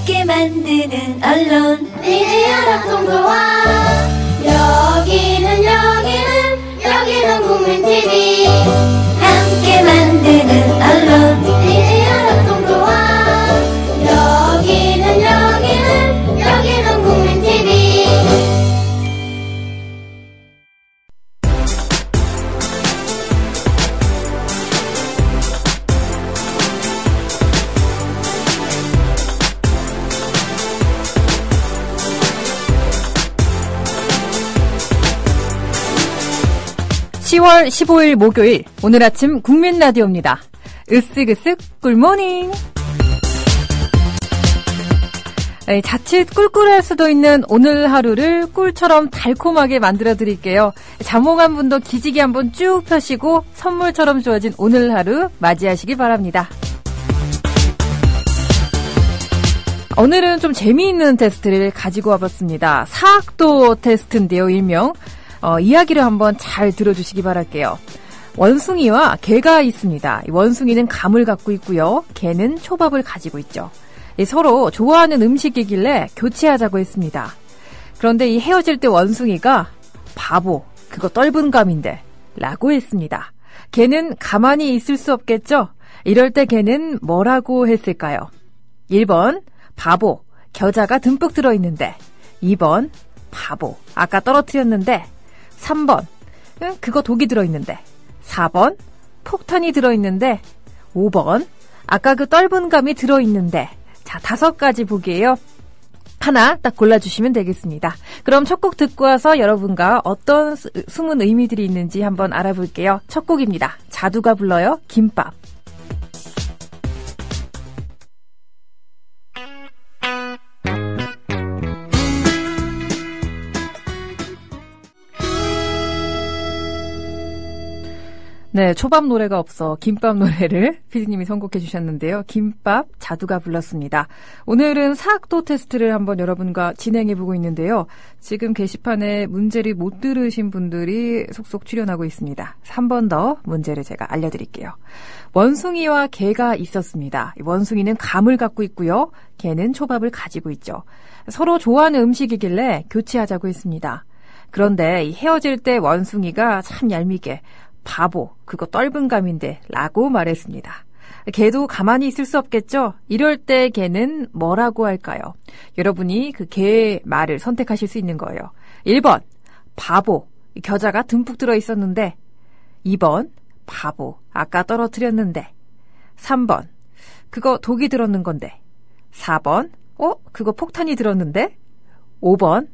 함께 만드는 언론 미디어 협동조합. 여기는 국민TV. 함께 만드는 언론 미디어 협동조합. 여기는 국민TV. (10월 15일) 목요일 오늘 아침 국민라디오입니다. 으쓱으쓱 꿀모닝. 자칫 꿀꿀할 수도 있는 오늘 하루를 꿀처럼 달콤하게 만들어 드릴게요. 잠몽한 분도 기지개 한번 쭉 펴시고 선물처럼 주어진 오늘 하루 맞이하시기 바랍니다. 오늘은 좀 재미있는 테스트를 가지고 와봤습니다. 사학도 테스트인데요, 일명. 이야기를 한번 잘 들어주시기 바랄게요. 원숭이와 개가 있습니다. 원숭이는 감을 갖고 있고요. 개는 초밥을 가지고 있죠. 서로 좋아하는 음식이길래 교체하자고 했습니다. 그런데 이 헤어질 때 원숭이가 바보, 그거 떫은 감인데 라고 했습니다. 개는 가만히 있을 수 없겠죠? 이럴 때 개는 뭐라고 했을까요? 1번 바보, 겨자가 듬뿍 들어있는데. 2번 바보, 아까 떨어뜨렸는데. 3번 그거 독이 들어있는데. 4번 폭탄이 들어있는데. 5번 아까 그 떫은 감이 들어있는데. 자, 5가지 보기예요. 하나 딱 골라주시면 되겠습니다. 그럼 첫 곡 듣고 와서 여러분과 어떤 숨은 의미들이 있는지 한번 알아볼게요. 첫 곡입니다. 자두가 불러요. 김밥. 네, 초밥 노래가 없어 김밥 노래를 피디님이 선곡해 주셨는데요. 김밥, 자두가 불렀습니다. 오늘은 사학도 테스트를 한번 여러분과 진행해보고 있는데요. 지금 게시판에 문제를 못 들으신 분들이 속속 출연하고 있습니다. 3번 더 문제를 제가 알려드릴게요. 원숭이와 개가 있었습니다. 원숭이는 감을 갖고 있고요. 개는 초밥을 가지고 있죠. 서로 좋아하는 음식이길래 교체하자고 했습니다. 그런데 헤어질 때 원숭이가 참 얄밉게 바보, 그거 떫은 감인데 라고 말했습니다. 개도 가만히 있을 수 없겠죠? 이럴 때 개는 뭐라고 할까요? 여러분이 그 개의 말을 선택하실 수 있는 거예요. 1번 바보, 겨자가 듬뿍 들어있었는데. 2번 바보, 아까 떨어뜨렸는데. 3번 그거 독이 들었는 건데. 4번 그거 폭탄이 들었는데. 5번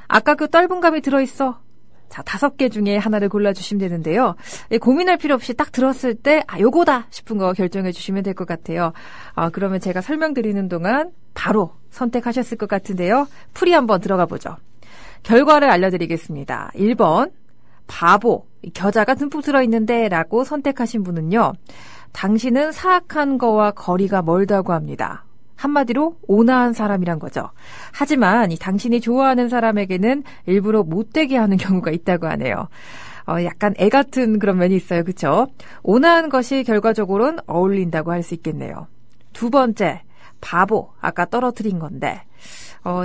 아까 그 떫은 감이 들어있어. 자, 5개 중에 하나를 골라주시면 되는데요. 고민할 필요 없이 딱 들었을 때 요거다 싶은 거 결정해 주시면 될 것 같아요. 그러면 제가 설명드리는 동안 바로 선택하셨을 것 같은데요. 풀이 한번 들어가 보죠. 결과를 알려드리겠습니다. 1번 바보, 겨자가 듬뿍 들어있는데 라고 선택하신 분은요. 당신은 사악한 거와 거리가 멀다고 합니다. 한마디로 온화한 사람이란 거죠. 하지만 이 당신이 좋아하는 사람에게는 일부러 못되게 하는 경우가 있다고 하네요. 약간 애 같은 그런 면이 있어요. 그렇죠? 온화한 것이 결과적으로는 어울린다고 할 수 있겠네요. 2번째, 바보, 아까 떨어뜨린 건데.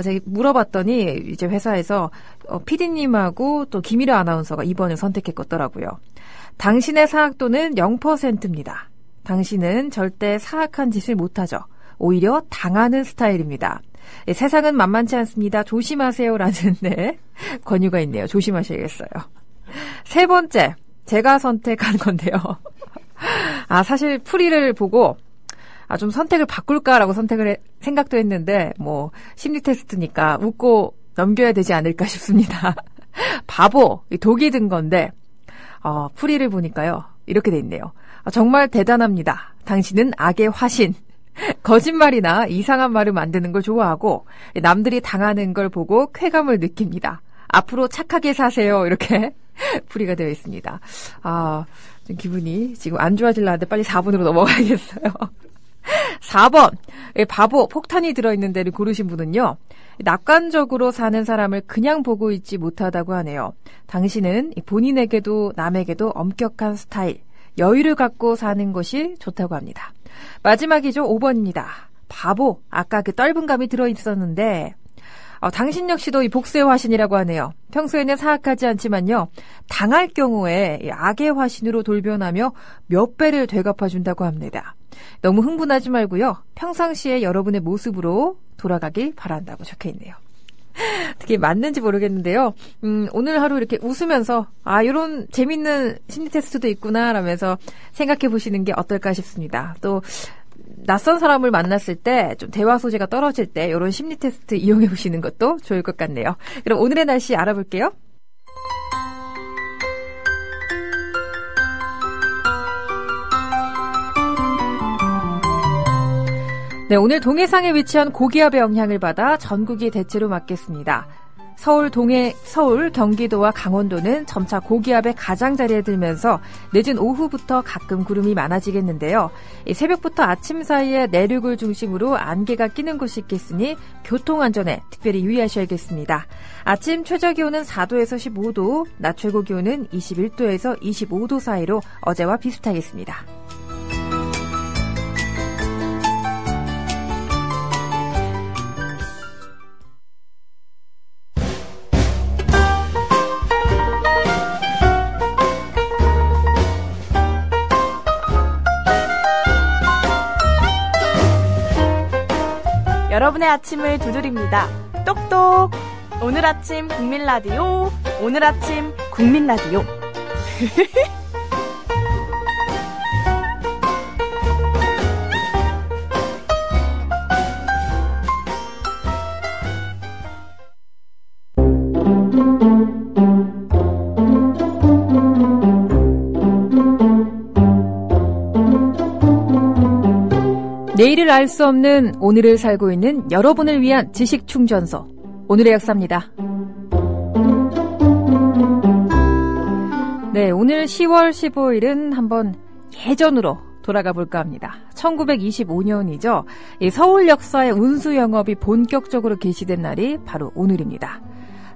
제가 물어봤더니 이제 회사에서 PD님하고 또 김일아 아나운서가 2번을 선택했더라고요. 당신의 사악도는 0%입니다. 당신은 절대 사악한 짓을 못하죠. 오히려 당하는 스타일입니다. 세상은 만만치 않습니다. 조심하세요라는 권유가 있네요. 조심하셔야겠어요. 3번째, 제가 선택한 건데요. 사실 풀이를 보고 좀 선택을 바꿀까라고 생각도 했는데 심리 테스트니까 웃고 넘겨야 되지 않을까 싶습니다. 바보, 독이 든 건데 풀이를 보니까요. 이렇게 돼 있네요. 정말 대단합니다. 당신은 악의 화신. 거짓말이나 이상한 말을 만드는 걸 좋아하고 남들이 당하는 걸 보고 쾌감을 느낍니다. 앞으로 착하게 사세요. 이렇게 풀이가 되어 있습니다. 좀 기분이 지금 안 좋아지려는데 빨리 4번으로 넘어가야겠어요. 4번, 바보, 폭탄이 들어있는 데를 고르신 분은요. 낙관적으로 사는 사람을 그냥 보고 있지 못하다고 하네요. 당신은 본인에게도 남에게도 엄격한 스타일, 여유를 갖고 사는 것이 좋다고 합니다. 마지막이죠. 5번입니다. 바보, 아까 그 떫은 감이 들어있었는데 당신 역시도 이 복수의 화신이라고 하네요. 평소에는 사악하지 않지만요. 당할 경우에 이 악의 화신으로 돌변하며 몇 배를 되갚아준다고 합니다. 너무 흥분하지 말고요. 평상시에 여러분의 모습으로 돌아가길 바란다고 적혀있네요. 어떻게 맞는지 모르겠는데요. 오늘 하루 이렇게 웃으면서 이런 재밌는 심리 테스트도 있구나 라면서 생각해 보시는 게 어떨까 싶습니다. 또 낯선 사람을 만났을 때 좀 대화 소재가 떨어질 때 이런 심리 테스트 이용해 보시는 것도 좋을 것 같네요. 그럼 오늘의 날씨 알아볼게요. 네, 오늘 동해상에 위치한 고기압의 영향을 받아 전국이 대체로 맑겠습니다. 서울, 경기도와 강원도는 점차 고기압의 가장자리에 들면서 늦은 오후부터 가끔 구름이 많아지겠는데요. 새벽부터 아침 사이에 내륙을 중심으로 안개가 끼는 곳이 있겠으니 교통안전에 특별히 유의하셔야겠습니다. 아침 최저기온은 4도에서 15도, 낮 최고기온은 21도에서 25도 사이로 어제와 비슷하겠습니다. 여러분의 아침을 두드립니다. 똑똑! 오늘 아침 국민라디오, 오늘 아침 국민라디오. 내일을 알 수 없는 오늘을 살고 있는 여러분을 위한 지식 충전소. 오늘의 역사입니다. 네, 오늘 10월 15일은 한번 예전으로 돌아가 볼까 합니다. 1925년이죠. 서울 역사의 운수 영업이 본격적으로 개시된 날이 바로 오늘입니다.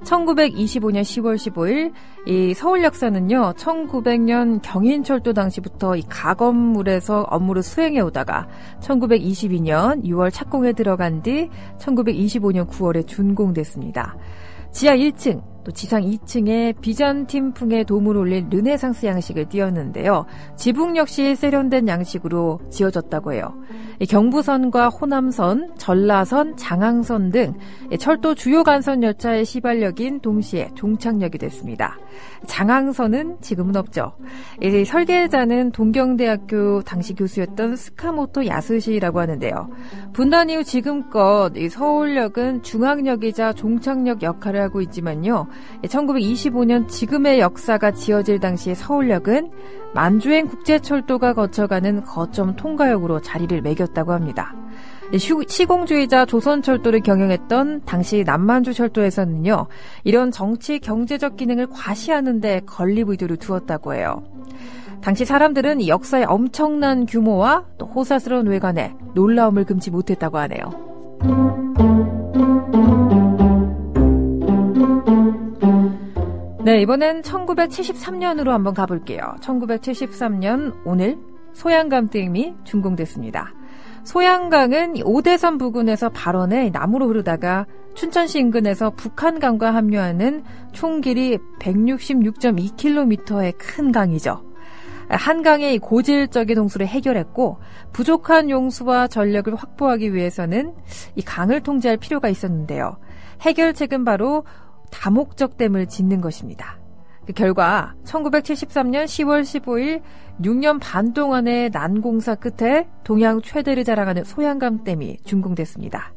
1925년 10월 15일 이 서울 역사는요. 1900년 경인철도 당시부터 이 가건물에서 업무를 수행해 오다가 1922년 6월 착공에 들어간 뒤 1925년 9월에 준공됐습니다. 지하 1층 또 지상 2층에 비잔틴풍의 도움을 올린 르네상스 양식을 띄웠는데요. 지붕 역시 세련된 양식으로 지어졌다고 해요. 경부선과 호남선, 전라선, 장항선 등 철도 주요 간선 열차의 시발역인 동시에 종착역이 됐습니다. 장항선은 지금은 없죠. 설계자는 동경대학교 당시 교수였던 스카모토 야스시라고 하는데요. 분단 이후 지금껏 서울역은 중앙역이자 종착역 역할을 하고 있지만요. 1925년 지금의 역사가 지어질 당시의 서울역은 만주행 국제철도가 거쳐가는 거점 통과역으로 자리를 매겼다고 합니다. 시공주의자 조선철도를 경영했던 당시 남만주철도에서는요. 이런 정치 경제적 기능을 과시하는 데 건립 의도를 두었다고 해요. 당시 사람들은 역사의 엄청난 규모와 또 호사스러운 외관에 놀라움을 금치 못했다고 하네요. 네, 이번엔 1973년으로 한번 가볼게요. 1973년 오늘 소양강댐이 준공됐습니다. 소양강은 오대산 부근에서 발원해 남으로 흐르다가 춘천시 인근에서 북한강과 합류하는 총 길이 166.2km의 큰 강이죠. 한강의 고질적인 홍수를 해결했고 부족한 용수와 전력을 확보하기 위해서는 이 강을 통제할 필요가 있었는데요. 해결책은 바로 다목적 댐을 짓는 것입니다. 그 결과 1973년 10월 15일 6년 반 동안의 난공사 끝에 동양 최대를 자랑하는 소양강댐이 준공됐습니다.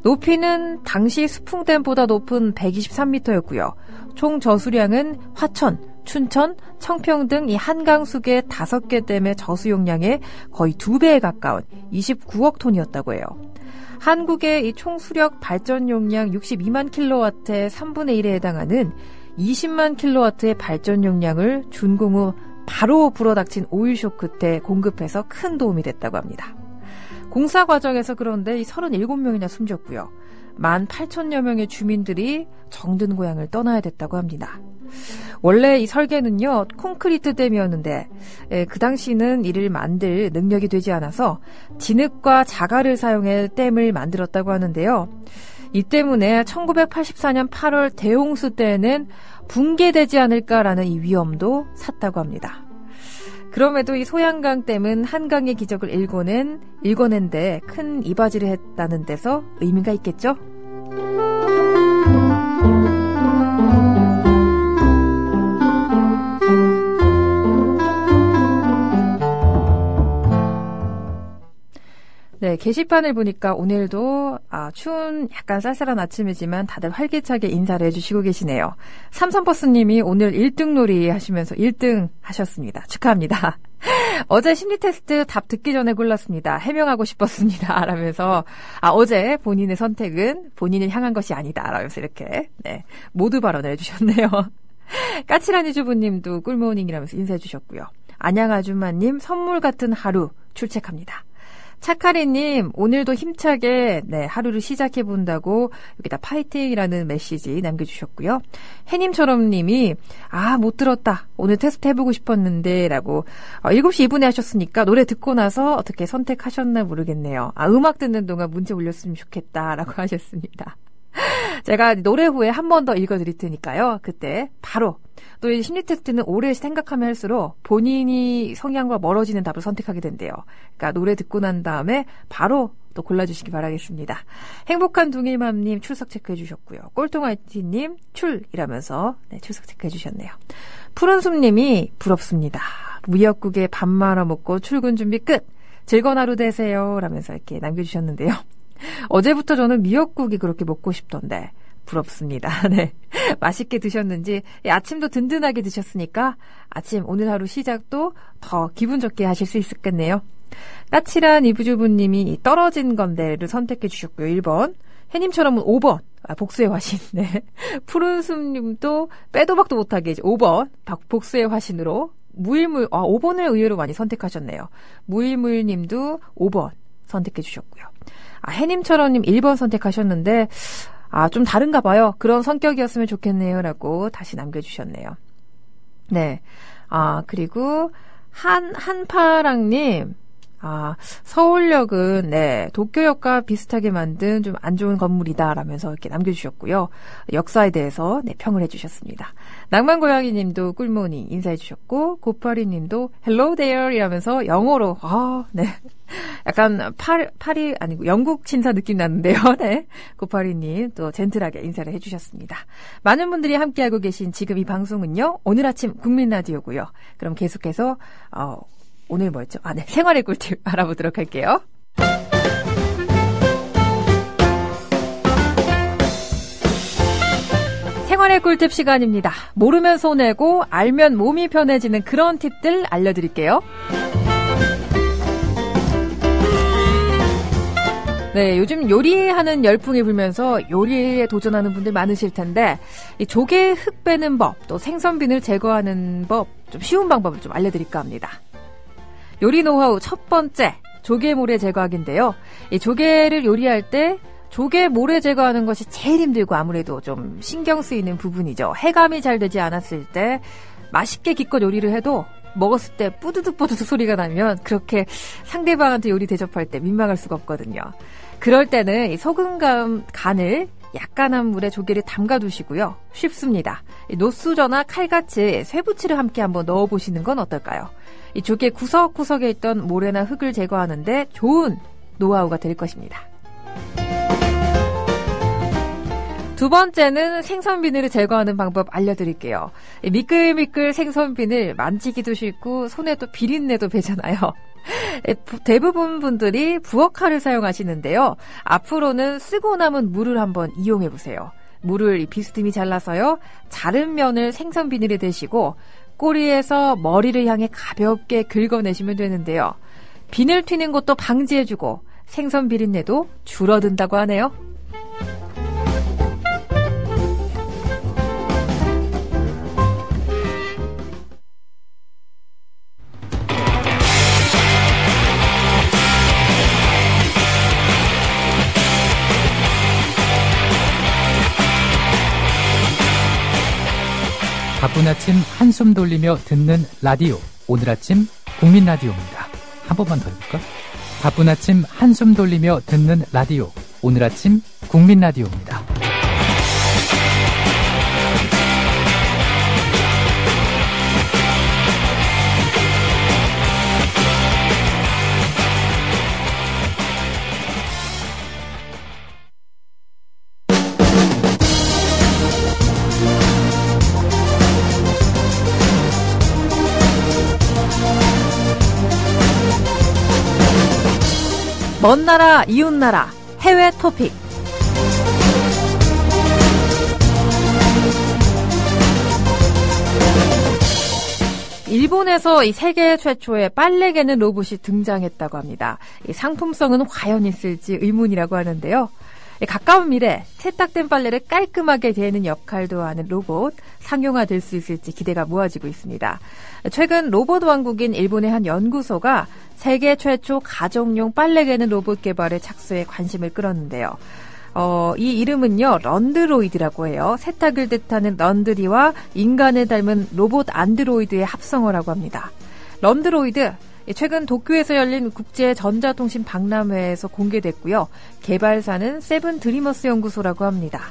높이는 당시 수풍댐보다 높은 123m였고요. 총 저수량은 화천, 춘천, 청평 등 이 한강수계 5개 댐의 저수 용량의 거의 2배에 가까운 29억 톤이었다고 해요. 한국의 이 총 수력 발전 용량 62만 킬로와트의 3분의 1에 해당하는 20만 킬로와트의 발전 용량을 준공 후 바로 불어닥친 오일쇼 끝에 공급해서 큰 도움이 됐다고 합니다. 공사 과정에서 그런데 이 37명이나 숨졌고요. 18,000여 명의 주민들이 정든 고향을 떠나야 됐다고 합니다. 원래 이 설계는요, 콘크리트 댐이었는데, 그 당시는 이를 만들 능력이 되지 않아서 진흙과 자갈을 사용해 댐을 만들었다고 하는데요. 이 때문에 1984년 8월 대홍수 때에는 붕괴되지 않을까라는 이 위험도 샀다고 합니다. 그럼에도 이 소양강 댐은 한강의 기적을 일궈낸 데 큰 이바지를 했다는 데서 의미가 있겠죠? 네, 게시판을 보니까 오늘도 추운 약간 쌀쌀한 아침이지만 다들 활기차게 인사를 해주시고 계시네요. 삼선버스님이 오늘 1등 놀이 하시면서 1등 하셨습니다. 축하합니다. 어제 심리 테스트 답 듣기 전에 골랐습니다. 해명하고 싶었습니다. 라면서 어제 본인의 선택은 본인을 향한 것이 아니다. 라면서 이렇게 모두 발언을 해주셨네요. 까칠한 이주부님도 꿀모닝이라면서 인사해 주셨고요. 안양 아줌마님 선물 같은 하루 출첵합니다. 차카리님 오늘도 힘차게 하루를 시작해본다고 여기다 파이팅이라는 메시지 남겨주셨고요. 해님처럼님이 못 들었다. 오늘 테스트 해보고 싶었는데 라고 7시 2분에 하셨으니까 노래 듣고 나서 어떻게 선택하셨나 모르겠네요. 음악 듣는 동안 문자 올렸으면 좋겠다라고 하셨습니다. 제가 노래 후에 한 번 더 읽어드릴 테니까요. 그때 바로 또 이 심리 테스트는 오래 생각하면 할수록 본인이 성향과 멀어지는 답을 선택하게 된대요. 그러니까 노래 듣고 난 다음에 바로 또 골라주시기 바라겠습니다. 행복한 둥일맘님 출석 체크해 주셨고요. 꼴통아이티님 출이라면서 출석 체크해 주셨네요. 푸른숲님이 부럽습니다. 미역국에 밥 말아 먹고 출근 준비 끝. 즐거운 하루 되세요. 라면서 이렇게 남겨주셨는데요. 어제부터 저는 미역국이 그렇게 먹고 싶던데 부럽습니다. 네, 맛있게 드셨는지 아침도 든든하게 드셨으니까 아침 오늘 하루 시작도 더 기분 좋게 하실 수 있겠네요. 까칠한 이부주부님이 떨어진 건데를 선택해 주셨고요. 1번 해님처럼은 5번 복수의 화신. 네, 푸른숲님도 빼도 박도 못하게 이제 5번 복수의 화신으로 무일무일 5번을 의외로 많이 선택하셨네요. 무일무일님도 5번 선택해 주셨고요. 해님처럼님 1번 선택하셨는데 좀 다른가 봐요. 그런 성격이었으면 좋겠네요. 라고 다시 남겨주셨네요. 네. 그리고 한파랑님 서울역은 도쿄역과 비슷하게 만든 좀 안 좋은 건물이다 라면서 이렇게 남겨주셨고요. 역사에 대해서 평을 해주셨습니다. 낭만고양이님도 꿀모닝 인사해 주셨고 고파리님도 hello there 이라면서 영어로 약간 파리 아니고 영국 친사 느낌 나는데요. 네, 고파리님 또 젠틀하게 인사를 해주셨습니다. 많은 분들이 함께하고 계신 지금 이 방송은요. 오늘 아침 국민라디오고요. 그럼 계속해서 오늘 뭐였죠? 생활의 꿀팁 알아보도록 할게요. 생활의 꿀팁 시간입니다. 모르면 손해고 알면 몸이 편해지는 그런 팁들 알려드릴게요. 네, 요즘 요리하는 열풍이 불면서 요리에 도전하는 분들 많으실 텐데 이 조개 흙 빼는 법, 또 생선빈을 제거하는 법, 좀 쉬운 방법을 좀 알려드릴까 합니다. 요리 노하우 첫 번째, 조개 모래 제거하기인데요. 이 조개를 요리할 때 조개 모래 제거하는 것이 제일 힘들고 아무래도 좀 신경 쓰이는 부분이죠. 해감이 잘 되지 않았을 때 맛있게 기껏 요리를 해도 먹었을 때 뿌드득 소리가 나면 그렇게 상대방한테 요리 대접할 때 민망할 수가 없거든요. 그럴 때는 이 소금 간을 약간한 물에 조개를 담가두시고요. 쉽습니다. 노수저나 칼같이 쇠붙이를 함께 한번 넣어보시는 건 어떨까요? 이 조개 구석구석에 있던 모래나 흙을 제거하는데 좋은 노하우가 될 것입니다. 두 번째는 생선 비늘을 제거하는 방법 알려드릴게요. 미끌미끌 생선 비늘 만지기도 싫고 손에 또 비린내도 배잖아요. 대부분 분들이 부엌칼을 사용하시는데요. 앞으로는 쓰고 남은 물을 한번 이용해보세요. 물을 비스듬히 잘라서요. 자른 면을 생선 비늘에 대시고 꼬리에서 머리를 향해 가볍게 긁어내시면 되는데요. 비늘 튀는 것도 방지해주고 생선 비린내도 줄어든다고 하네요. 바쁜 아침 한숨 돌리며 듣는 라디오. 오늘 아침 국민 라디오입니다. 한 번만 더 해볼까? 바쁜 아침 한숨 돌리며 듣는 라디오. 오늘 아침 국민 라디오입니다. 먼 나라, 이웃 나라, 해외 토픽. 일본에서 이 세계 최초의 빨래 개는 로봇이 등장했다고 합니다. 이 상품성은 과연 있을지 의문이라고 하는데요. 가까운 미래 세탁된 빨래를 깔끔하게 개는 역할도 하는 로봇 상용화될 수 있을지 기대가 모아지고 있습니다. 최근 로봇 왕국인 일본의 한 연구소가 세계 최초 가정용 빨래 개는 로봇 개발에 착수해 관심을 끌었는데요. 이 이름은요, 런드로이드라고 해요. 세탁을 뜻하는 런드리와 인간을 닮은 로봇 안드로이드의 합성어라고 합니다. 런드로이드, 최근 도쿄에서 열린 국제전자통신 박람회에서 공개됐고요. 개발사는 세븐 드리머스 연구소라고 합니다.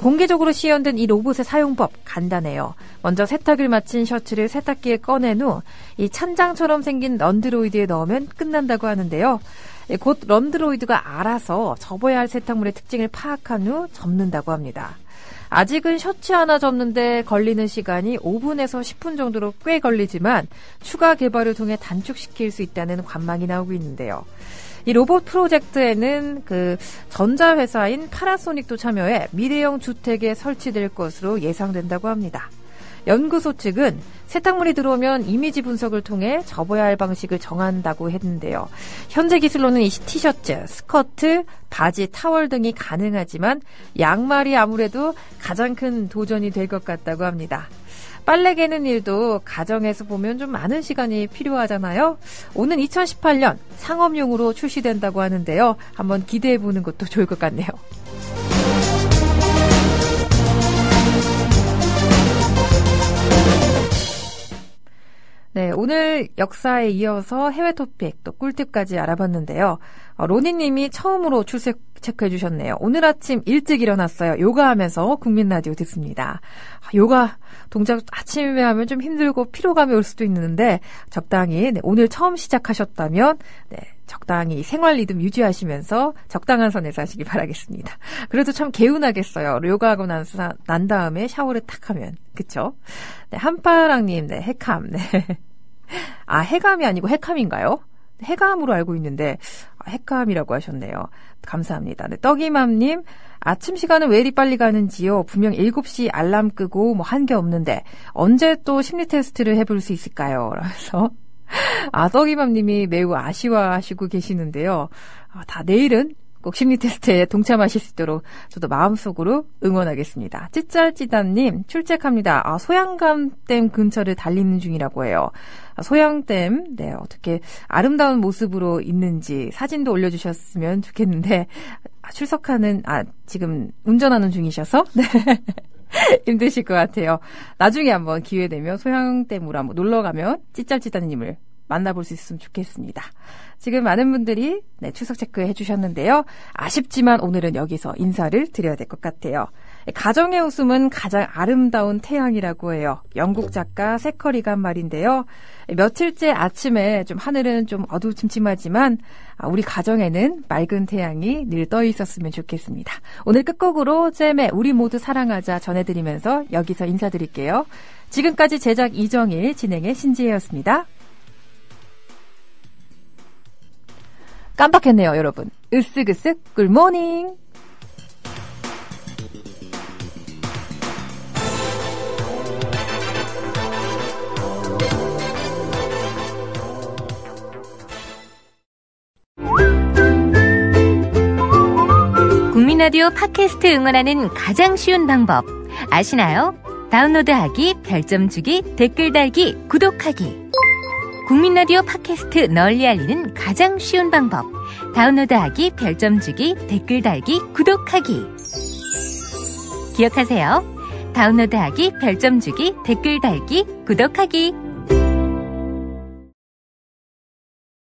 공개적으로 시연된 이 로봇의 사용법 간단해요. 먼저 세탁을 마친 셔츠를 세탁기에 꺼낸 후 이 찬장처럼 생긴 런드로이드에 넣으면 끝난다고 하는데요. 곧 런드로이드가 알아서 접어야 할 세탁물의 특징을 파악한 후 접는다고 합니다. 아직은 셔츠 하나 접는데 걸리는 시간이 5분에서 10분 정도로 꽤 걸리지만 추가 개발을 통해 단축시킬 수 있다는 관망이 나오고 있는데요. 이 로봇 프로젝트에는 전자회사인 파나소닉도 참여해 미래형 주택에 설치될 것으로 예상된다고 합니다. 연구소 측은 세탁물이 들어오면 이미지 분석을 통해 접어야 할 방식을 정한다고 했는데요. 현재 기술로는 이 티셔츠, 스커트, 바지, 타월 등이 가능하지만 양말이 아무래도 가장 큰 도전이 될 것 같다고 합니다. 빨래 개는 일도 가정에서 보면 좀 많은 시간이 필요하잖아요. 오는 2018년 상업용으로 출시된다고 하는데요. 한번 기대해보는 것도 좋을 것 같네요. 네, 오늘 역사에 이어서 해외 토픽 또 꿀팁까지 알아봤는데요. 로니님이 처음으로 출석 체크해 주셨네요. 오늘 아침 일찍 일어났어요. 요가하면서 국민 라디오 듣습니다. 요가 동작 아침에 하면 좀 힘들고 피로감이 올 수도 있는데 적당히 오늘 처음 시작하셨다면 적당히 생활 리듬 유지하시면서 적당한 선에서 하시기 바라겠습니다. 그래도 참 개운하겠어요. 요가하고 난 다음에 샤워를 탁 하면. 그쵸? 네, 한파랑님, 해캄. 네. 아, 해감이 아니고 해캄인가요? 해감으로 알고 있는데 해감이라고 하셨네요. 감사합니다. 네, 떡이맘님, 아침 시간은 왜 이리 빨리 가는지요? 분명 7시 알람 끄고 한 게 없는데 언제 또 심리 테스트를 해볼 수 있을까요? 그래서 떡이맘님이 매우 아쉬워하시고 계시는데요. 다 내일은 꼭 심리 테스트에 동참하실 수 있도록 저도 마음속으로 응원하겠습니다. 찌짤찌단님 출첵합니다. 소양강댐 근처를 달리는 중이라고 해요. 소양댐 어떻게 아름다운 모습으로 있는지 사진도 올려주셨으면 좋겠는데 지금 운전하는 중이셔서 네. 힘드실 것 같아요. 나중에 한번 기회 되면 소양댐으로 한번 놀러가면 찌짤찌단님을 만나볼 수 있으면 좋겠습니다. 지금 많은 분들이 출석 체크해 주셨는데요. 아쉽지만 오늘은 여기서 인사를 드려야 될 것 같아요. 가정의 웃음은 가장 아름다운 태양이라고 해요. 영국 작가 세커리가 한 말인데요. 며칠째 아침에 하늘은 좀 어두침침하지만 우리 가정에는 맑은 태양이 늘 떠 있었으면 좋겠습니다. 오늘 끝곡으로 잼의 우리 모두 사랑하자 전해드리면서 여기서 인사드릴게요. 지금까지 제작 이정일, 진행의 신지혜였습니다. 깜빡했네요, 여러분. 으쓱으쓱 굿모닝. 국민 라디오 팟캐스트 응원하는 가장 쉬운 방법 아시나요? 다운로드하기, 별점 주기, 댓글 달기, 구독하기. 국민 라디오 팟캐스트 널리 알리는 가장 쉬운 방법. 다운로드하기, 별점 주기, 댓글 달기, 구독하기. 기억하세요. 다운로드하기, 별점 주기, 댓글 달기, 구독하기.